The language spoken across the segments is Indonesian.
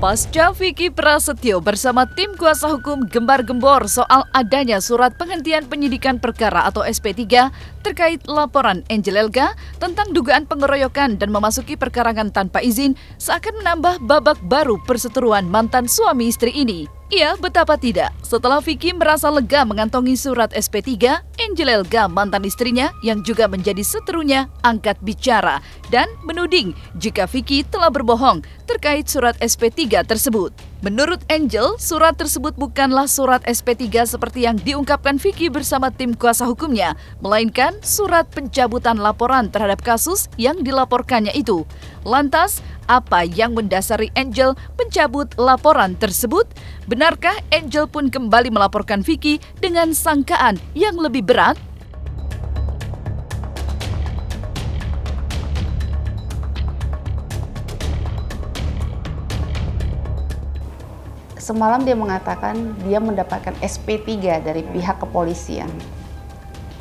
Pasca Vicky Prasetyo bersama tim kuasa hukum gembar-gembor soal adanya surat penghentian penyidikan perkara atau SP3 terkait laporan Angel Elga tentang dugaan pengeroyokan dan memasuki perkarangan tanpa izin seakan menambah babak baru perseteruan mantan suami istri ini. Iya, betapa tidak. Setelah Vicky merasa lega mengantongi surat SP3, Angel Elga, mantan istrinya yang juga menjadi seterunya, angkat bicara dan menuding jika Vicky telah berbohong terkait surat SP3 tersebut. Menurut Angel, surat tersebut bukanlah surat SP3 seperti yang diungkapkan Vicky bersama tim kuasa hukumnya, melainkan surat pencabutan laporan terhadap kasus yang dilaporkannya itu. Lantas, apa yang mendasari Angel mencabut laporan tersebut? Benarkah Angel pun kembali melaporkan Vicky dengan sangkaan yang lebih berat? Semalam dia mengatakan dia mendapatkan SP3 dari pihak kepolisian.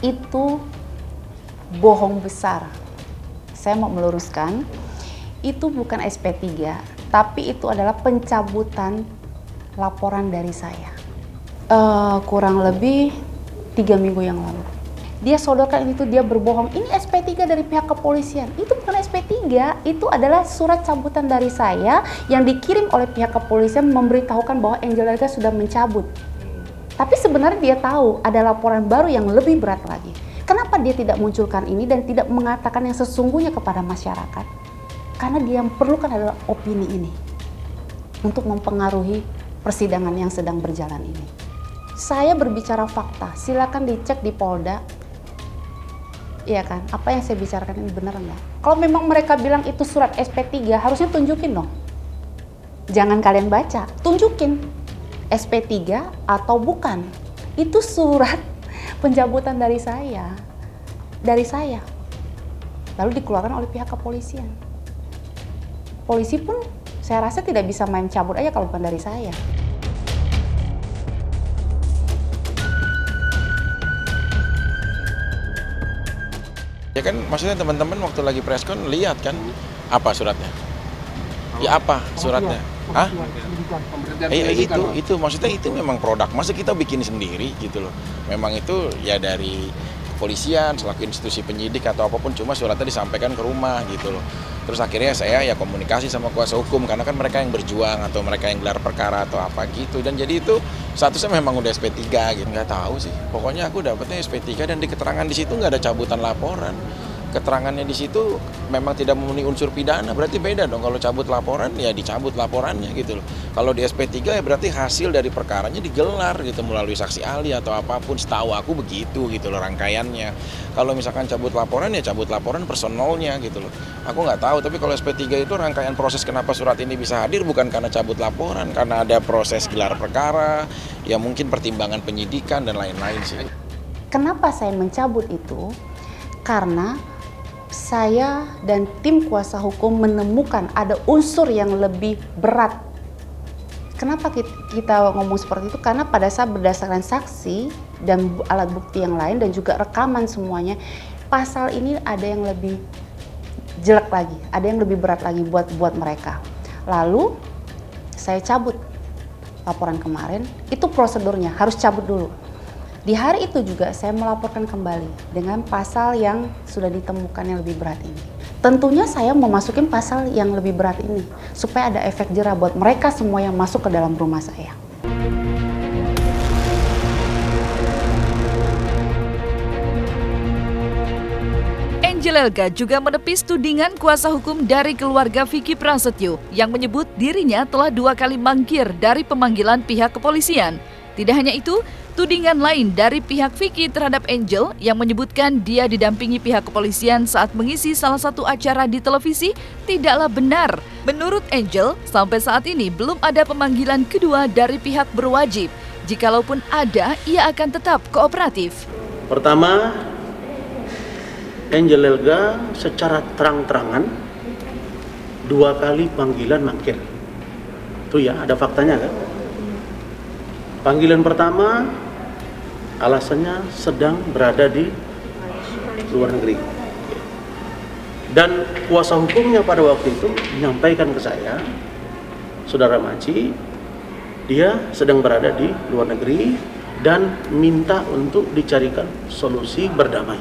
Itu bohong besar. Saya mau meluruskan, itu bukan SP3, tapi itu adalah pencabutan laporan dari saya. Kurang lebih 3 minggu yang lalu. Dia sodorkan itu dia berbohong, ini SP3 dari pihak kepolisian. Itu bukan SP3, itu adalah surat cabutan dari saya yang dikirim oleh pihak kepolisian memberitahukan bahwa Angel Elga sudah mencabut. Tapi sebenarnya dia tahu ada laporan baru yang lebih berat lagi. Kenapa dia tidak munculkan ini dan tidak mengatakan yang sesungguhnya kepada masyarakat? Karena dia yang perlukan adalah opini ini untuk mempengaruhi persidangan yang sedang berjalan ini. Saya berbicara fakta, silakan dicek di Polda. Iya kan, apa yang saya bicarakan ini benar nggak? Kalau memang mereka bilang itu surat SP3, harusnya tunjukin dong. Jangan kalian baca, tunjukin SP3 atau bukan. Itu surat pencabutan dari saya. Lalu dikeluarkan oleh pihak kepolisian. Polisi pun saya rasa tidak bisa main cabut aja kalau bukan dari saya. Ya kan, maksudnya teman-teman waktu lagi preskon lihat kan apa suratnya? Ya apa suratnya? Hah? Itu maksudnya itu memang produk. Masa kita bikin sendiri gitu loh. Memang itu ya dari kepolisian selaku institusi penyidik atau apapun, cuma suratnya disampaikan ke rumah gitu loh. Terus akhirnya saya ya komunikasi sama kuasa hukum karena kan mereka yang berjuang atau mereka yang gelar perkara atau apa gitu, dan jadi itu statusnya memang udah SP3 gitu. Nggak tahu sih, pokoknya aku dapetnya SP3 dan di keterangan di situ nggak ada cabutan laporan. Keterangannya di situ memang tidak memenuhi unsur pidana, berarti beda dong. Kalau cabut laporan ya dicabut laporannya gitu loh. Kalau di SP3 ya berarti hasil dari perkaranya digelar gitu melalui saksi ahli atau apapun. Setahu aku begitu gitu loh rangkaiannya. Kalau misalkan cabut laporan ya cabut laporan personalnya gitu loh. Aku nggak tahu, tapi kalau SP3 itu rangkaian proses kenapa surat ini bisa hadir bukan karena cabut laporan, karena ada proses gelar perkara, ya mungkin pertimbangan penyidikan dan lain-lain sih. Kenapa saya mencabut itu? Karena saya dan tim kuasa hukum menemukan ada unsur yang lebih berat. Kenapa kita ngomong seperti itu? Karena pada saat berdasarkan saksi dan alat bukti yang lain dan juga rekaman semuanya, pasal ini ada yang lebih jelek lagi, ada yang lebih berat lagi buat mereka. Lalu saya cabut laporan kemarin, itu prosedurnya harus cabut dulu. Di hari itu juga saya melaporkan kembali dengan pasal yang sudah ditemukan yang lebih berat ini. Tentunya saya memasukin pasal yang lebih berat ini supaya ada efek jera buat mereka semua yang masuk ke dalam rumah saya. Angel Elga juga menepis tudingan kuasa hukum dari keluarga Vicky Prasetyo yang menyebut dirinya telah 2 kali mangkir dari pemanggilan pihak kepolisian. Tidak hanya itu, tudingan lain dari pihak Vicky terhadap Angel yang menyebutkan dia didampingi pihak kepolisian saat mengisi salah satu acara di televisi tidaklah benar. Menurut Angel, sampai saat ini belum ada pemanggilan kedua dari pihak berwajib. Jikalaupun ada, ia akan tetap kooperatif. Pertama, Angel Elga secara terang-terangan 2 kali panggilan mangkir. Itu ya, ada faktanya kan? Panggilan pertama alasannya sedang berada di luar negeri. Dan kuasa hukumnya pada waktu itu menyampaikan ke saya Saudara Maci, dia sedang berada di luar negeri dan minta untuk dicarikan solusi berdamai.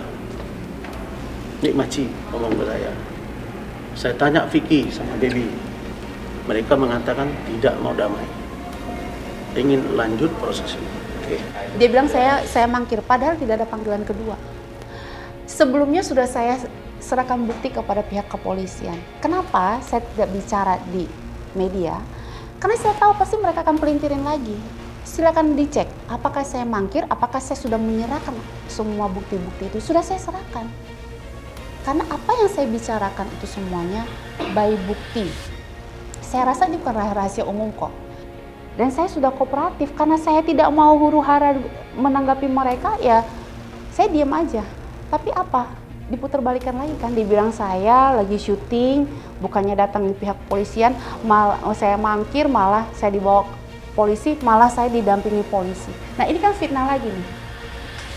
Nik Maci ngomong ke saya. Saya tanya Vicky sama Baby. Mereka mengatakan tidak mau damai. Ingin lanjut proses ini. Oke. Dia bilang saya mangkir, padahal tidak ada panggilan kedua. Sebelumnya sudah saya serahkan bukti kepada pihak kepolisian. Kenapa saya tidak bicara di media? Karena saya tahu pasti mereka akan pelintirin lagi. Silakan dicek, apakah saya mangkir, apakah saya sudah menyerahkan semua bukti-bukti itu, sudah saya serahkan. Karena apa yang saya bicarakan itu semuanya by bukti. Saya rasa ini bukan rahasia umum kok. Dan saya sudah kooperatif, karena saya tidak mau huru-hara menanggapi mereka, ya saya diam aja. Tapi apa? Diputerbalikan lagi kan, dibilang saya lagi syuting, bukannya datang di pihak kepolisian, saya mangkir, malah saya dibawa polisi, malah saya didampingi polisi. Nah ini kan fitnah lagi nih.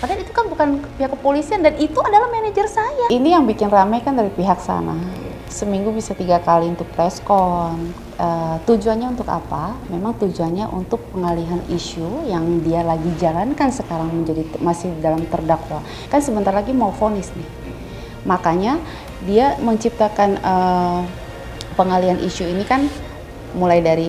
Padahal itu kan bukan pihak kepolisian dan itu adalah manajer saya. Ini yang bikin ramai kan dari pihak sana. Seminggu bisa 3 kali untuk preskon. Tujuannya untuk apa? Memang tujuannya untuk pengalihan isu yang dia lagi jalankan sekarang masih dalam terdakwa. Kan sebentar lagi mau vonis nih. Makanya dia menciptakan pengalihan isu ini kan mulai dari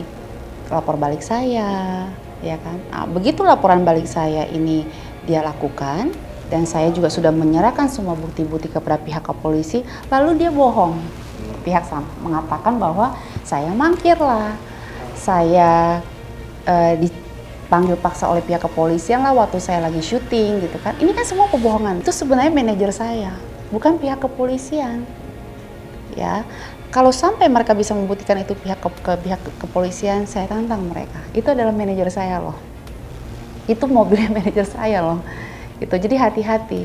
lapor balik saya, ya kan. Nah, begitu laporan balik saya ini dia lakukan dan saya juga sudah menyerahkan semua bukti-bukti kepada pihak kepolisi, lalu dia bohong. Pihak mengatakan bahwa saya mangkir lah, saya dipanggil paksa oleh pihak kepolisian lah waktu saya lagi syuting gitu kan. Ini kan semua kebohongan. Itu sebenarnya manajer saya, bukan pihak kepolisian. Ya, kalau sampai mereka bisa membuktikan itu pihak kepolisian, saya tantang mereka. Itu adalah manajer saya loh. Itu mobilnya manajer saya loh. Gitu. Jadi hati-hati.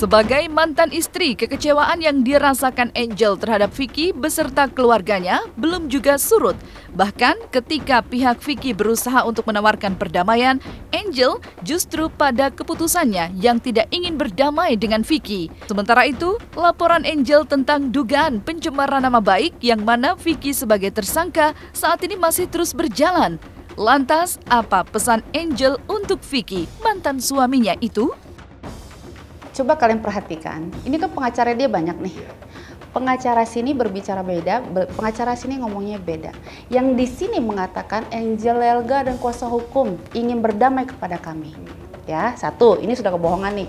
Sebagai mantan istri, kekecewaan yang dirasakan Angel terhadap Vicky beserta keluarganya belum juga surut. Bahkan ketika pihak Vicky berusaha untuk menawarkan perdamaian, Angel justru pada keputusannya yang tidak ingin berdamai dengan Vicky. Sementara itu, laporan Angel tentang dugaan pencemaran nama baik yang mana Vicky sebagai tersangka saat ini masih terus berjalan. Lantas, apa pesan Angel untuk Vicky, mantan suaminya itu? Coba kalian perhatikan, ini kan pengacara dia banyak nih. Pengacara sini berbicara beda, pengacara sini ngomongnya beda. Yang di sini mengatakan Angel Elga dan kuasa hukum ingin berdamai kepada kami. Ya, satu, ini sudah kebohongan nih.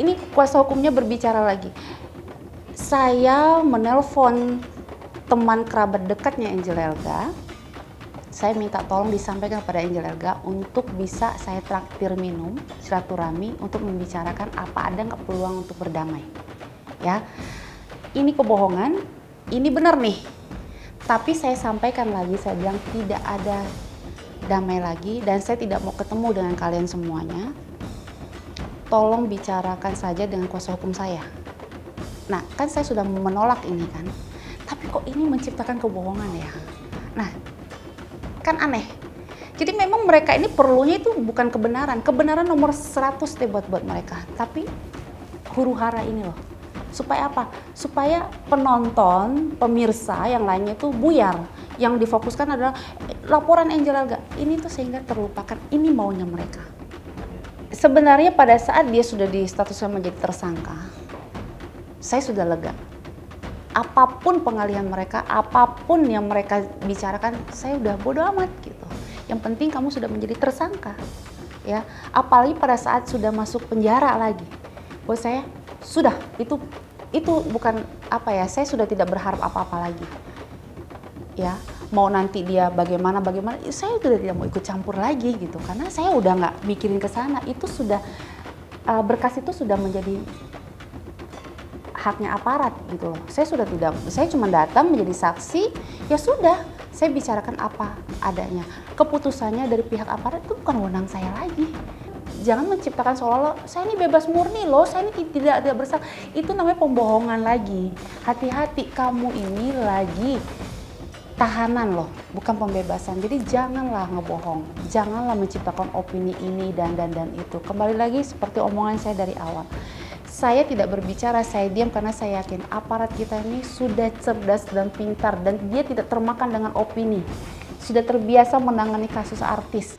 Ini kuasa hukumnya berbicara lagi. Saya menelpon teman kerabat dekatnya Angel Elga. Saya minta tolong disampaikan kepada Angel Elga untuk bisa saya traktir minum, silaturahmi untuk membicarakan apa ada nggak peluang untuk berdamai. Ya, ini kebohongan, ini benar nih. Tapi saya sampaikan lagi, saya bilang tidak ada damai lagi dan saya tidak mau ketemu dengan kalian semuanya. Tolong bicarakan saja dengan kuasa hukum saya. Nah, kan saya sudah menolak ini kan. Tapi kok ini menciptakan kebohongan ya? Nah, kan aneh. Jadi memang mereka ini perlunya itu bukan kebenaran. Kebenaran nomor 100 deh buat mereka. Tapi huru-hara ini loh. Supaya apa? Supaya penonton, pemirsa yang lainnya itu buyar. Yang difokuskan adalah laporan Angel Elga. Ini tuh sehingga terlupakan. Ini maunya mereka. Sebenarnya pada saat dia sudah distatuskan menjadi tersangka, saya sudah lega. Apapun pengalihan mereka, apapun yang mereka bicarakan, saya udah bodo amat gitu. Yang penting kamu sudah menjadi tersangka, ya. Apalagi pada saat sudah masuk penjara lagi. Buat saya sudah itu bukan apa ya. Saya sudah tidak berharap apa-apa lagi, ya. Mau nanti dia bagaimana, saya sudah tidak mau ikut campur lagi gitu. Karena saya udah nggak mikirin ke sana. Itu sudah berkas itu sudah menjadi haknya aparat gitu loh. Saya cuma datang menjadi saksi, ya sudah, saya bicarakan apa adanya. Keputusannya dari pihak aparat itu bukan wewenang saya lagi. Jangan menciptakan seolah-olah saya ini bebas murni loh, saya ini tidak bersalah. Itu namanya pembohongan lagi. Hati-hati, kamu ini lagi tahanan loh, bukan pembebasan. Jadi janganlah ngebohong, janganlah menciptakan opini ini dan itu. Kembali lagi seperti omongan saya dari awal. Saya tidak berbicara, saya diam karena saya yakin aparat kita ini sudah cerdas dan pintar dan dia tidak termakan dengan opini. Sudah terbiasa menangani kasus artis.